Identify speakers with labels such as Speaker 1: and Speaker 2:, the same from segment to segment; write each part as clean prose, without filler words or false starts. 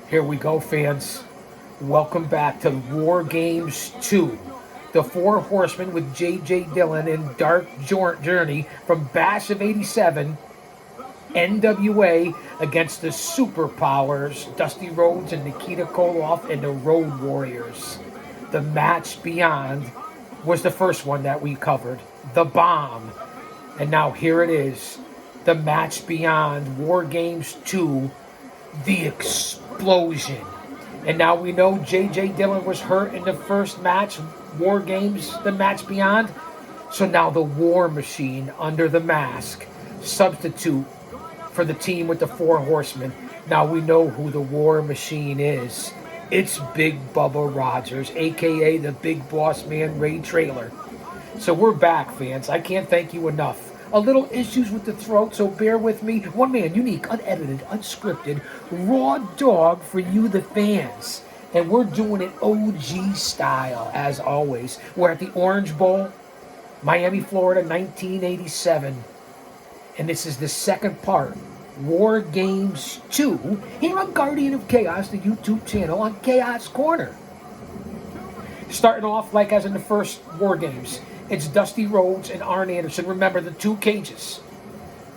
Speaker 1: Here we go, fans. Welcome back to War Games 2. The Four Horsemen with J.J. Dillon and Dark Journey from Bash of 87. NWA against the Superpowers, Dusty Rhodes and Nikita Koloff and the Road Warriors. The match beyond was the first one that we covered, The Bomb. And now here it is, the match beyond, War Games 2, The Explosion. And now we know J.J. Dillon was hurt in the first match, War Games, the match beyond. So now the War Machine under the mask, substitute for the team with the Four Horsemen. Now we know who the War Machine is. It's Big Bubba Rogers, a.k.a. the Big Boss Man Ray Traylor. So we're back, fans. I can't thank you enough. A little issues with the throat, so bear with me. One man, unique, unedited, unscripted, raw dog for you, the fans. And we're doing it OG style, as always. We're at the Orange Bowl, Miami, Florida, 1987. And this is the second part, War Games 2, here on Guardian of Chaos, the YouTube channel on Chaos Corner. Starting off like as in the first War Games, it's Dusty Rhodes and Arn Anderson. Remember the two cages,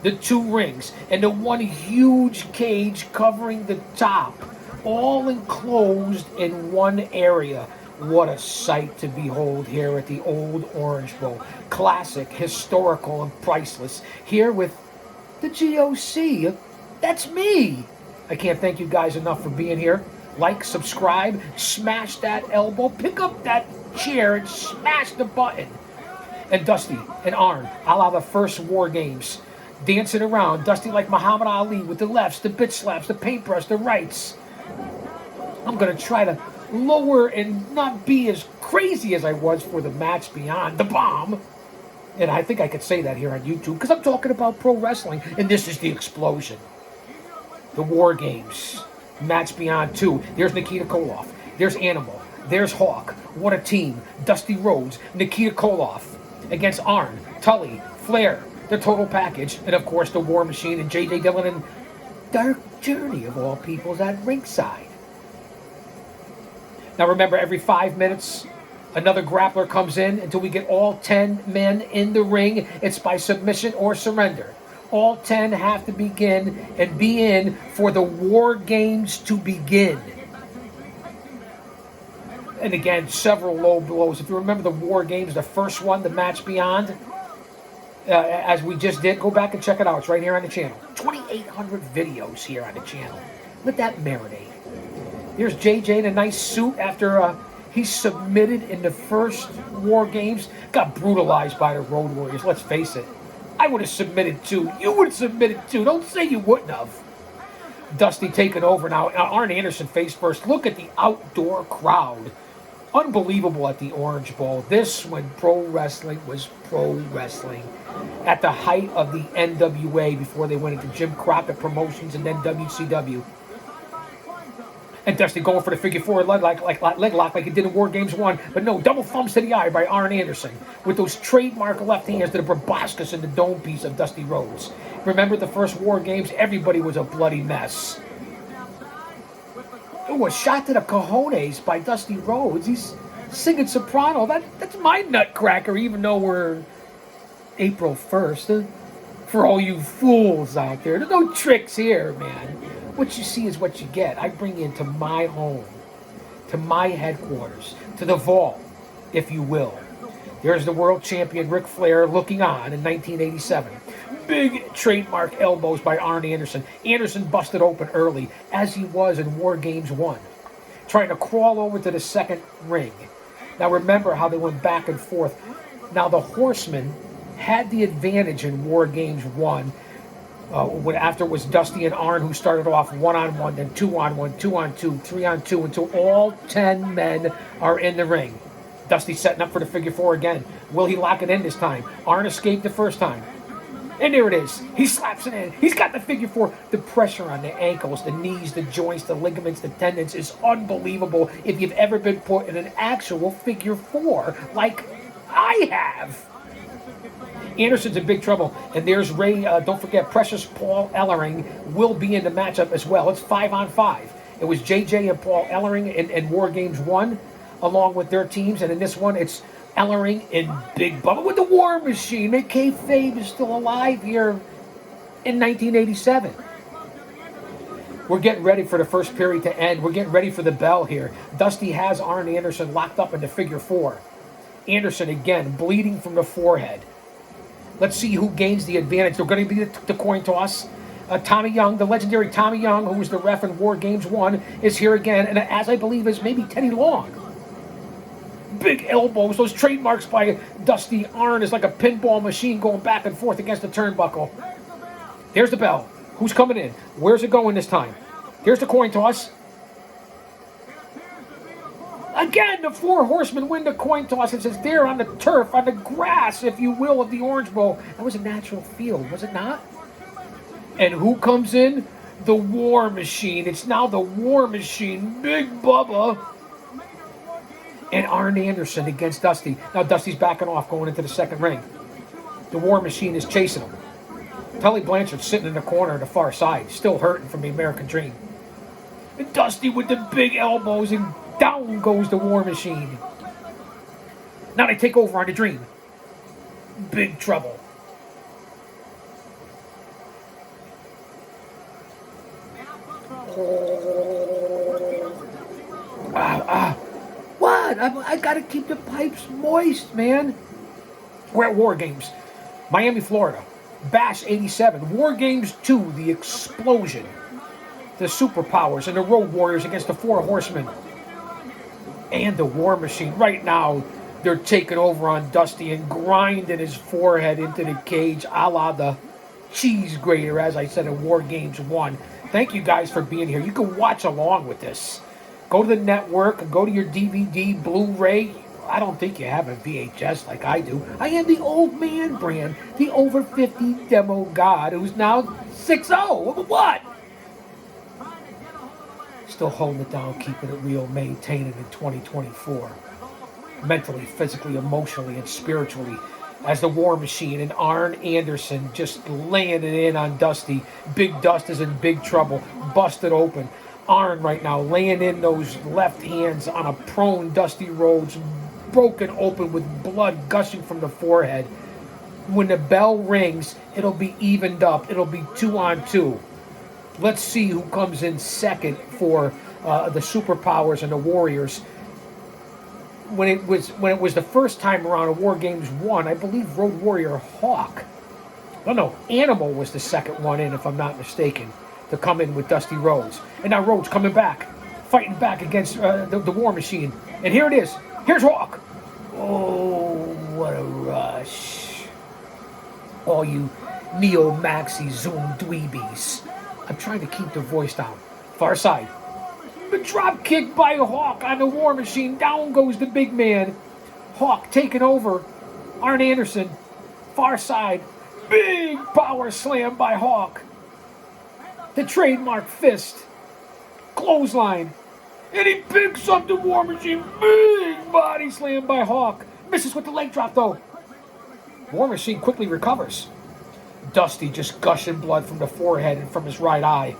Speaker 1: the two rings, and the one huge cage covering the top, all enclosed in one area. What a sight to behold here at the old Orange Bowl. Classic, historical, and priceless. Here with the G.O.C. That's me. I can't thank you guys enough for being here. Like, subscribe, smash that elbow, pick up that chair, and smash the button. And Dusty and Arn, a la the first War Games, dancing around. Dusty like Muhammad Ali with the lefts, the bitch slaps, the paintbrush, the rights. I'm going to try to lower and not be as crazy as I was for the match beyond, The Bomb. And I think I could say that here on YouTube because I'm talking about pro wrestling, and this is the explosion. The War Games, match beyond 2. There's Nikita Koloff. There's Animal. There's Hawk. What a team. Dusty Rhodes, Nikita Koloff against Arn, Tully, Flair, the total package, and of course the War Machine and J.J. Dillon and Dark Journey of all peoples at ringside. Now remember, every 5 minutes, another grappler comes in until we get all 10 men in the ring. It's by submission or surrender. All 10 have to begin and be in for the War Games to begin. And again, several low blows. If you remember the War Games, the first one, the match beyond, as we just did, go back and check it out. It's right here on the channel. 2,800 videos here on the channel. Let that marinate. Here's JJ in a nice suit after he submitted in the first War Games. Got brutalized by the Road Warriors, let's face it. I would have submitted too. You would have submitted too. Don't say you wouldn't have. Dusty taking over now. Arn Anderson face first. Look at the outdoor crowd. Unbelievable at the Orange Bowl. This when pro wrestling was pro wrestling. At the height of the NWA before they went into Jim Crockett Promotions and then WCW. And Dusty going for the figure four leg lock like he did in War Games 1. But no, double thumbs to the eye by Arn Anderson. With those trademark left hands to the proboscis and the dome piece of Dusty Rhodes. Remember the first War Games? Everybody was a bloody mess. Ooh, a shot to the cojones by Dusty Rhodes. He's singing soprano. That's my nutcracker, even though we're April 1st. For all you fools out there. There's no tricks here, man. What you see is what you get. I bring you into my home, to my headquarters, to the vault, if you will. There's the world champion Ric Flair looking on in 1987. Big trademark elbows by Arn Anderson. Anderson busted open early, as he was in War Games 1, trying to crawl over to the second ring. Now remember how they went back and forth. Now the Horsemen had the advantage in War Games 1. After it was Dusty and Arn who started off 1-on-1, then 2-on-1, 2-on-2, 3-on-2, until all 10 men are in the ring. Dusty setting up for the figure four again. Will he lock it in this time? Arn escaped the first time. And there it is. He slaps it in. He's got the figure four. The pressure on the ankles, the knees, the joints, the ligaments, the tendons is unbelievable if you've ever been put in an actual figure four like I have. Anderson's in big trouble. And there's Ray, don't forget, Precious Paul Ellering will be in the matchup as well. It's 5-on-5. It was JJ and Paul Ellering in War Games 1, along with their teams. And in this one, it's Ellering and Big Bubba with the War Machine. And kayfabe is still alive here in 1987. We're getting ready for the first period to end. We're getting ready for the bell here. Dusty has Arn Anderson locked up in the figure 4. Anderson, again, bleeding from the forehead. Let's see who gains the advantage. They're going to be the coin toss. Tommy Young, the legendary Tommy Young, who was the ref in War Games 1, is here again. And as I believe is maybe Teddy Long. Big elbows, those trademarks by Dusty. Arn is like a pinball machine going back and forth against the turnbuckle. There's the bell. Who's coming in? Where's it going this time? Here's the coin toss. Again, the 4 horsemen win the coin toss. It says there on the turf, on the grass, if you will, of the Orange Bowl. That was a natural field, was it not? And who comes in? The War Machine. It's now the War Machine. Big Bubba. And Arn Anderson against Dusty. Now Dusty's backing off, going into the second ring. The War Machine is chasing him. Tully Blanchard sitting in the corner on the far side, still hurting from the American Dream. And Dusty with the big elbows, and down goes the War Machine. Now they take over on the Dream. Big trouble. What? I gotta keep the pipes moist, man. We're at War Games, Miami, Florida. Bash 87, War Games 2, The Explosion. The Superpowers and the Road Warriors against the 4 Horsemen. And the War Machine. Right now, they're taking over on Dusty and grinding his forehead into the cage, a la the cheese grater, as I said in War Games 1. Thank you guys for being here. You can watch along with this. Go to the network, go to your DVD, Blu-ray. I don't think you have a VHS like I do. I am the old man brand, the over 50 demo god who's now 6-0. What? Still holding it down, keeping it real, maintaining it in 2024. Mentally, physically, emotionally, and spiritually. As the War Machine and Arn Anderson just laying it in on Dusty. Big Dust is in big trouble, busted open. Arn right now laying in those left hands on a prone Dusty Rhodes, broken open with blood gushing from the forehead. When the bell rings, it'll be evened up. It'll be 2-on-2. Let's see who comes in second for the Superpowers and the Warriors. When it was the first time around in War Games 1, I believe Road Warrior Hawk. Oh no, Animal was the second one in, if I'm not mistaken, to come in with Dusty Rhodes. And now Rhodes coming back, fighting back against the War Machine. And here it is. Here's Hawk. Oh, what a rush. All you Neo Maxi Zoom dweebies. I'm trying to keep the voice down. Far side. The drop kick by Hawk on the War Machine. Down goes the big man. Hawk taking over. Arn Anderson. Far side. Big power slam by Hawk. The trademark fist. Clothesline. And he picks up the War Machine. Big body slam by Hawk. Misses with the leg drop, though. War Machine quickly recovers. Dusty just gushing blood from the forehead and from his right eye.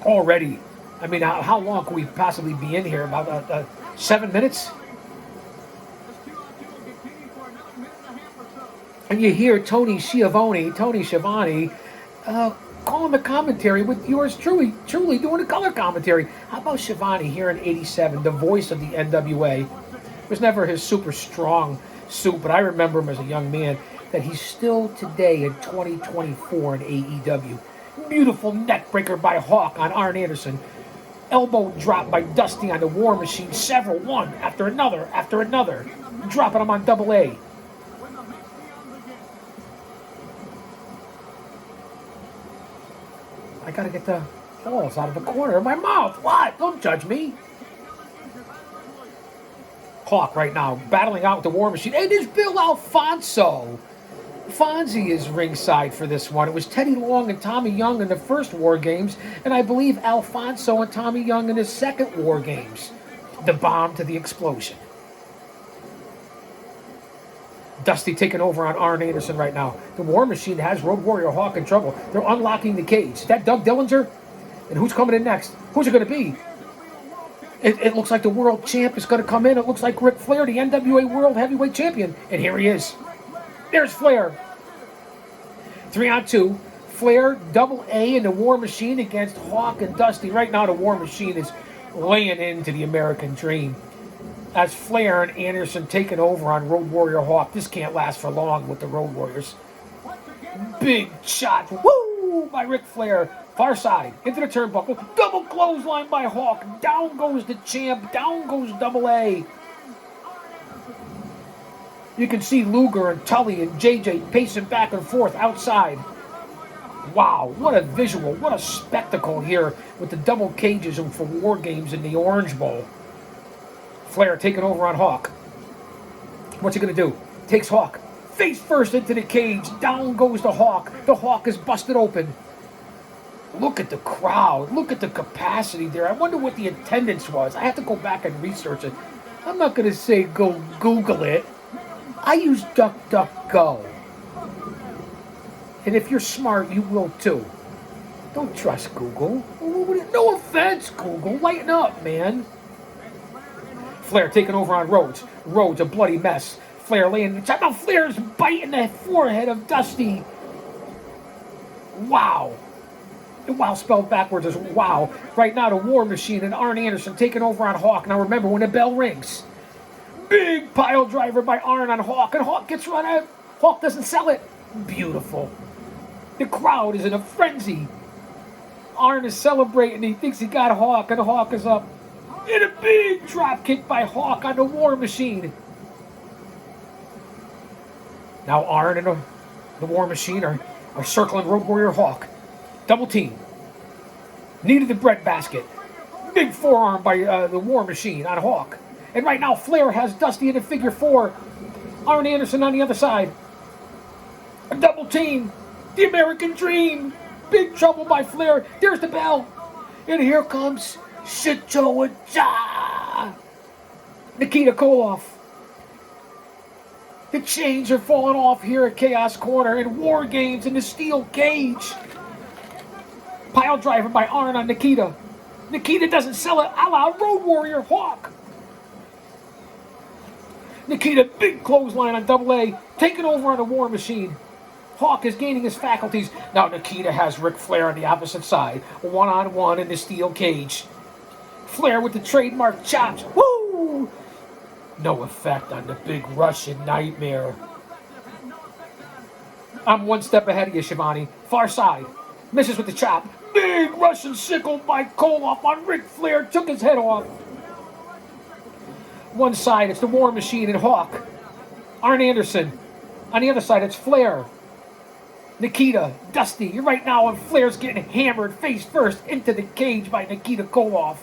Speaker 1: Already. I mean, how long can we possibly be in here? About 7 minutes? And you hear Tony Schiavone calling the commentary with yours truly doing the color commentary. How about Schiavone here in 87, the voice of the NWA? It was never his super strong suit, but I remember him as a young man, that he's still today in 2024 in AEW. Beautiful neck breaker by Hawk on Arn Anderson. Elbow drop by Dusty on the War Machine. Several, one after another, dropping him on double A. I gotta get the balls out of the corner of my mouth. What? Don't judge me. Hawk right now battling out with the War Machine. And there's Bill Alfonso. Fonzie is ringside for this one. It was Teddy Long and Tommy Young in the first War Games, and I believe Alfonso and Tommy Young in the second War Games. The bomb to the explosion. Dusty taking over on Arn Anderson right now. The War Machine has Road Warrior Hawk in trouble. They're unlocking the cage. Is that Doug Dillinger? And who's coming in next? Who's it going to be? It looks like the world champ is going to come in. It looks like Ric Flair, the NWA World Heavyweight Champion. And here he is. There's Flair. 3-on-2. Flair, Double A, and the War Machine against Hawk and Dusty. Right now, the War Machine is laying into the American Dream. As Flair and Anderson taking over on Road Warrior Hawk. This can't last for long with the Road Warriors. Big shot. Woo! By Ric Flair. Far side. Into the turnbuckle. Double clothesline by Hawk. Down goes the champ. Down goes Double A. You can see Luger and Tully and JJ pacing back and forth outside. Wow, what a visual. What a spectacle here with the double cages and for War Games in the Orange Bowl. Flair taking over on Hawk. What's he going to do? Takes Hawk. Face first into the cage. Down goes the Hawk. The Hawk is busted open. Look at the crowd. Look at the capacity there. I wonder what the attendance was. I have to go back and research it. I'm not going to say go Google it. I use DuckDuckGo. And if you're smart, you will too. Don't trust Google. No offense, Google. Lighten up, man. Flair taking over on Rhodes. Rhodes, a bloody mess. Flair laying the top. Now Flair's biting the forehead of Dusty. Wow. Wow spelled backwards is wow. Right now, the War Machine and Arn Anderson taking over on Hawk. Now remember, when the bell rings, big pile driver by Arn on Hawk, and Hawk gets run out. Hawk doesn't sell it. Beautiful. The crowd is in a frenzy. Arn is celebrating. He thinks he got Hawk, and Hawk is up. And a big drop kick by Hawk on the War Machine. Now Arn and the War Machine are circling Road Warrior Hawk. Double team. Knee to the bread basket. Big forearm by the War Machine on Hawk. And right now Flair has Dusty in a figure four. Arn Anderson on the other side. A double team. The American Dream. Big trouble by Flair. There's the bell. And here comes Shito-a-ja. Nikita Koloff. The chains are falling off here at Chaos Corner in War Games in the steel cage. Pile driver by Arn on Nikita. Nikita doesn't sell it. A la Road Warrior Hawk. Nikita, big clothesline on Double A. Taking over on the War Machine. Hawk is gaining his faculties. Now Nikita has Ric Flair on the opposite side. One-on-one in the steel cage. Flair with the trademark chops. Woo! No effect on the big Russian Nightmare. I'm one step ahead of you, Shivani. Far side. Misses with the chop. Big Russian sickle by Koloff on Ric Flair. Took his head off. One side, it's the War Machine and Hawk. Arn Anderson. On the other side, it's Flair. Nikita, Dusty. You're right now, and Flair's getting hammered face first into the cage by Nikita Koloff.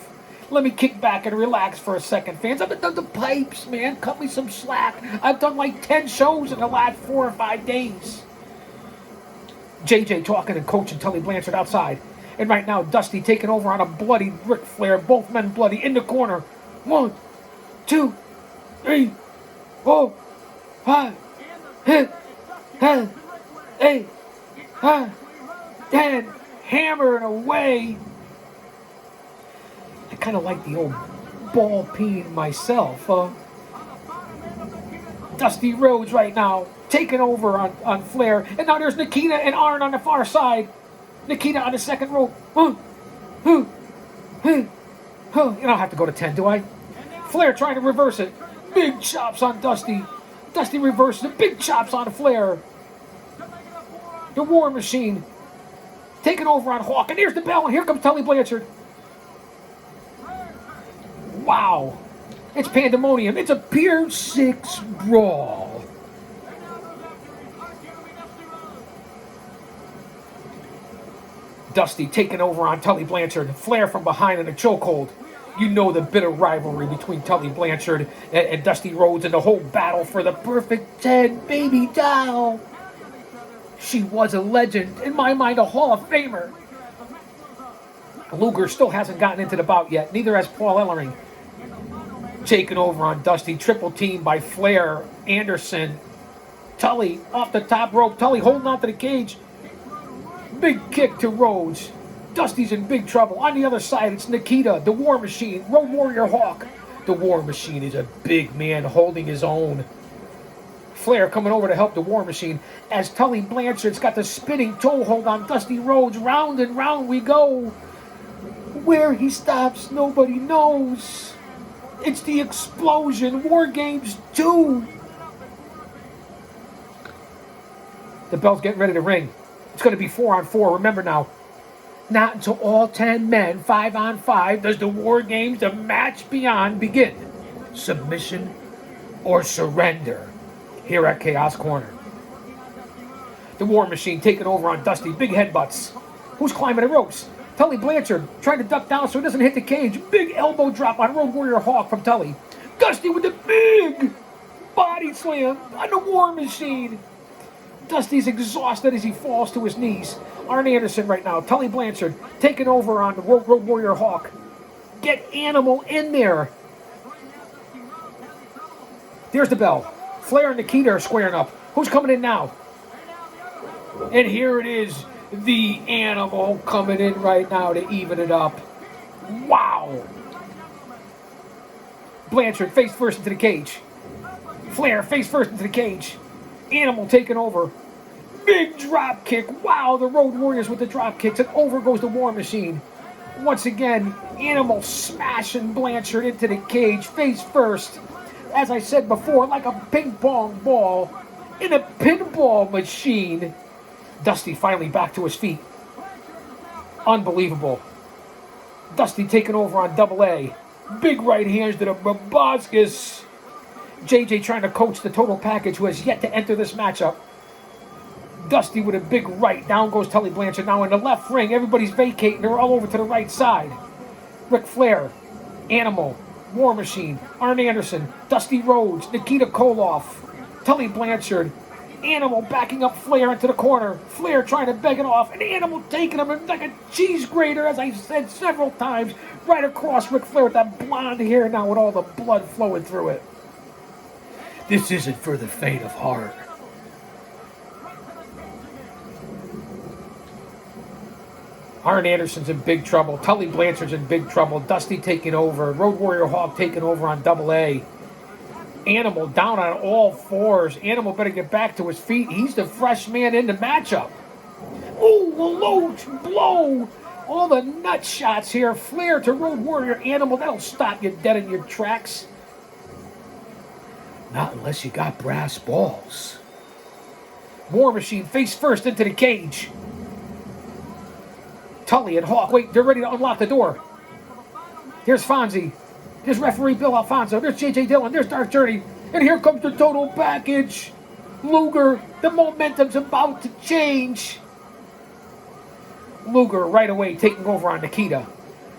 Speaker 1: Let me kick back and relax for a second, fans. I've done the pipes, man. Cut me some slack. I've done like 10 shows in the last 4 or 5 days. JJ talking and coaching Tully Blanchard outside. And right now, Dusty taking over on a bloody Ric Flair. Both men bloody in the corner. 1, 2, 3, 4, 5, 6, 7, 8, 9, 10. Hammering away. I kind of like the old ball peen myself. Dusty Rhodes right now taking over on Flair. And now there's Nikita and Arn on the far side. Nikita on the second rope. You don't have to go to 10, do I? Flair trying to reverse it. Big chops on Dusty. Dusty reverses it. Big chops on Flair. The War Machine taking over on Hawk. And here's the bell. And here comes Tully Blanchard. Wow. It's pandemonium. It's a Pier 6 brawl. Dusty taking over on Tully Blanchard. Flair from behind in a chokehold. You know the bitter rivalry between Tully Blanchard and Dusty Rhodes and the whole battle for the perfect 10 baby doll. She was a legend. In my mind, a Hall of Famer. Luger still hasn't gotten into the bout yet. Neither has Paul Ellering. Taking over on Dusty. Triple team by Flair, Anderson, Tully off the top rope. Tully holding on to the cage. Big kick to Rhodes. Dusty's in big trouble. On the other side, it's Nikita, the War Machine, Road Warrior Hawk. The War Machine is a big man holding his own. Flair coming over to help the War Machine as Tully Blanchard's got the spinning toehold on Dusty Rhodes. Round and round we go. Where he stops, nobody knows. It's the explosion. War Games 2. The bell's getting ready to ring. It's going to be 4-on-4. Remember now, not until all 10 men, 5-on-5, does the War Games, the match beyond, begin. Submission or surrender here at Chaos Corner. The War Machine taking over on Dusty. Big headbutts. Who's climbing the ropes? Tully Blanchard trying to duck down so he doesn't hit the cage. Big elbow drop on Road Warrior Hawk from Tully. Dusty with the big body slam on the War Machine. Dusty's exhausted as he falls to his knees. Arn Anderson right now. Tully Blanchard taking over on the Road Warrior Hawk. Get Animal in there. There's the bell. Flair and Nikita are squaring up. Who's coming in now? And here it is. The Animal coming in right now to even it up. Wow. Blanchard face first into the cage. Flair face first into the cage. Animal taking over. Big drop kick. Wow, the Road Warriors with the drop kicks. And over goes the War Machine. Once again, Animal smashing Blanchard into the cage face first. As I said before, like a ping pong ball in a pinball machine. Dusty finally back to his feet. Unbelievable. Dusty taking over on Double A. Big right hands to the proboscis. JJ trying to coach the total package who has yet to enter this matchup. Dusty with a big right. Down goes Tully Blanchard. Now in the left ring, everybody's vacating. They're all over to the right side. Ric Flair, Animal, War Machine, Arn Anderson, Dusty Rhodes, Nikita Koloff, Tully Blanchard, Animal backing up Flair into the corner. Flair trying to beg it off. And Animal taking him like a cheese grater, as I said several times, right across Ric Flair with that blonde hair now with all the blood flowing through it. This isn't for the faint of heart. Arn Anderson's in big trouble. Tully Blanchard's in big trouble. Dusty taking over. Road Warrior Hawk taking over on Double A. Animal down on all fours. Animal better get back to his feet. He's the fresh man in the matchup. Ooh, a low blow. All the nut shots here. Flair to Road Warrior. Animal, that'll stop you dead in your tracks. Not unless you got brass balls. War Machine face first into the cage. Tully and Hawk, wait, they're ready to unlock the door. Here's Fonzie. There's referee Bill Alfonso. There's J.J. Dillon. There's Dark Journey. And here comes the total package. Luger, the momentum's about to change. Luger right away taking over on Nikita.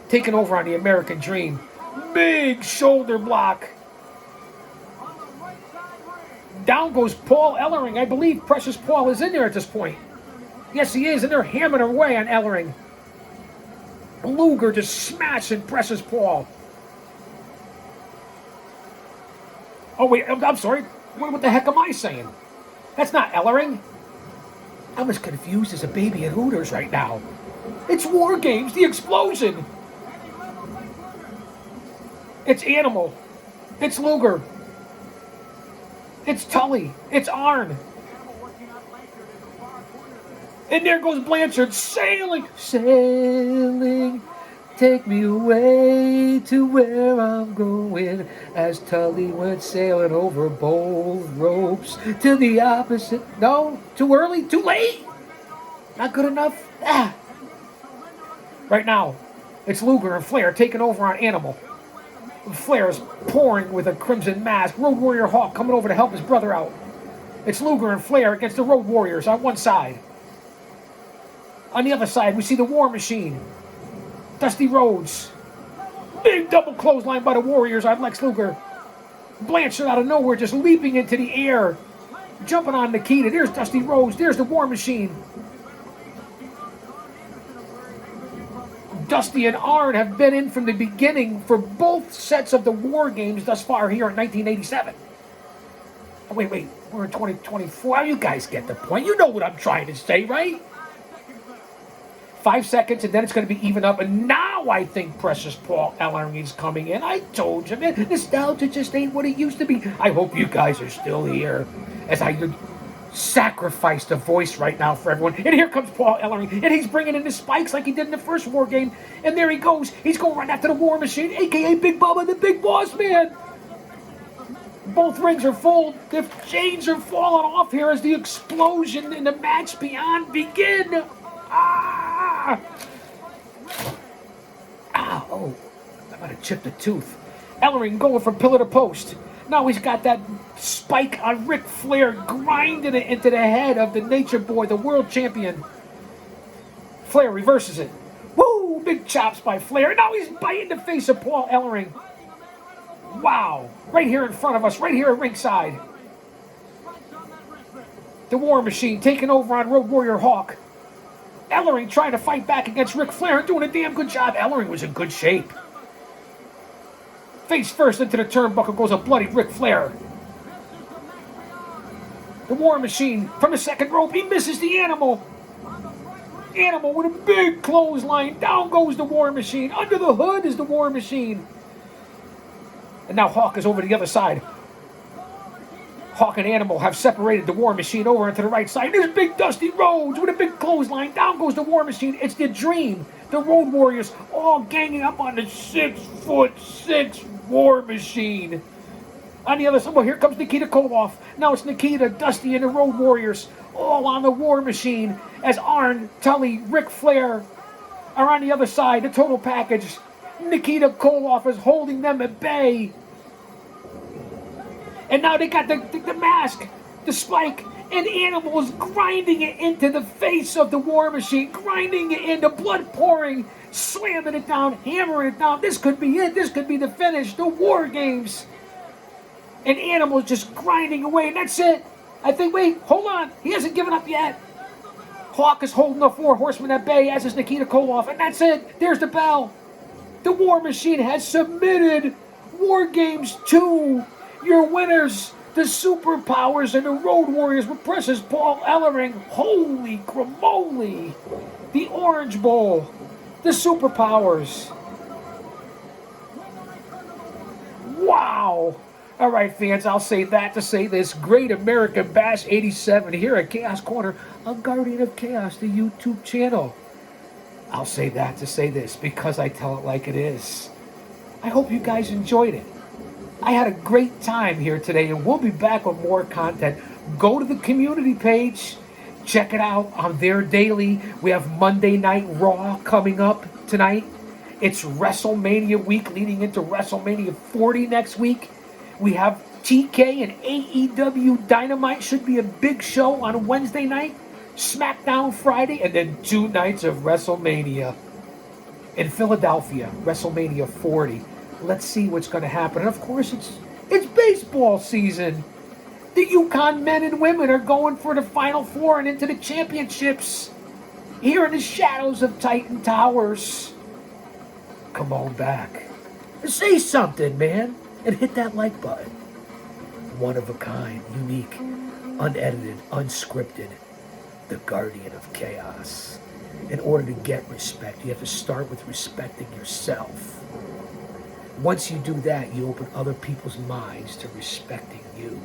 Speaker 1: Taking over on the American Dream. Big shoulder block. Down goes Paul Ellering. I believe Precious Paul is in there at this point. Yes, he is, and they're hammering away on Ellering. Luger just smashing Precious Paul. Oh, wait, I'm sorry. What the heck am I saying? That's not Ellering. I'm as confused as a baby at Hooters right now. It's War Games, the explosion. It's Animal. It's Luger. It's Tully. It's Arn. And there goes Blanchard sailing. Sailing. Take me away to where I'm going. As Tully went sailing over both ropes to the opposite. No, too early, too late. Not good enough. Right now, it's Luger and Flair taking over on Animal. Flair is pouring with a crimson mask. Road Warrior Hawk coming over to help his brother out. It's Luger and Flair against the Road Warriors on one side. On the other side, we see the War Machine. Dusty Rhodes. Big double clothesline by the Warriors on Lex Luger. Blanchard out of nowhere just leaping into the air. Jumping on Nikita. There's Dusty Rhodes. There's the War Machine. Dusty and Arn have been in from the beginning for both sets of the War Games thus far here in 1987. Oh, wait, we're in 2024. You guys get the point. You know what I'm trying to say, right? 5 seconds, and then it's going to be even up. And now I think precious Paul Ellering is coming in. I told you, man, nostalgia just ain't what it used to be. I hope you guys are still here as I sacrifice the voice right now for everyone. And here comes Paul Ellering, and he's bringing in the spikes like he did in the first War game. And there he goes. He's going right after the War Machine, a.k.a. Big Bubba, the Big Boss Man. Both rings are full. The chains are falling off here as the explosion and the match beyond begin. Ah! Ah, oh, I might have chipped a tooth. Ellering going from pillar to post. Now he's got that spike on Ric Flair, grinding it into the head of the Nature Boy, the world champion. Flair reverses it. Woo! Big chops by Flair. Now he's biting the face of Paul Ellering. Wow! Right here in front of us, right here at ringside. The War Machine taking over on Road Warrior Hawk. Ellering trying to fight back against Ric Flair and doing a damn good job. Ellering was in good shape. Face first into the turnbuckle goes a bloody Ric Flair. The War Machine from the second rope. He misses the Animal. Animal with a big clothesline. Down goes the War Machine. Under the hood is the War Machine. And now Hawk is over to the other side. Hawk and Animal have separated the War Machine over into the right side. There's Big Dusty Rhodes with a big clothesline. Down goes the War Machine. It's the Dream. The Road Warriors all ganging up on the 6'6" War Machine. On the other side, well, here comes Nikita Koloff. Now it's Nikita, Dusty, and the Road Warriors all on the War Machine as Arn, Tully, Ric Flair are on the other side. The total package. Nikita Koloff is holding them at bay. And now they got the mask, the spike, and Animals grinding it into the face of the War Machine, grinding it in, the blood pouring, slamming it down, hammering it down. This could be it. This could be the finish. The War Games. And Animals just grinding away, and that's it. I think, wait, hold on. He hasn't given up yet. Hawk is holding the Four Horsemen at bay, as is Nikita Koloff, and that's it. There's the bell. The War Machine has submitted War Games 2. Your winners, the Superpowers and the Road Warriors with precious Paul Ellering. Holy cramoly. The Orange Bowl. The Superpowers. Wow. All right, fans, I'll say that to say this. Great American Bash 87 here at Chaos Corner, a Guardian of Chaos, the YouTube channel. I'll say that to say this because I tell it like it is. I hope you guys enjoyed it. I had a great time here today, and we'll be back with more content. Go to the community page. Check it out on their daily. We have Monday Night Raw coming up tonight. It's WrestleMania week leading into WrestleMania 40 next week. We have TK and AEW Dynamite. Should be a big show on Wednesday night. SmackDown Friday, and then 2 nights of WrestleMania in Philadelphia, WrestleMania 40. Let's see what's going to happen. And of course, it's baseball season. The Yukon men and women are going for the Final Four and into the championships here in the shadows of Titan Towers. Come on back. Say something, man, and hit that like button. One of a kind, unique, unedited, unscripted. The Guardian of Chaos. In order to get respect, you have to start with respecting yourself. Once you do that, you open other people's minds to respecting you.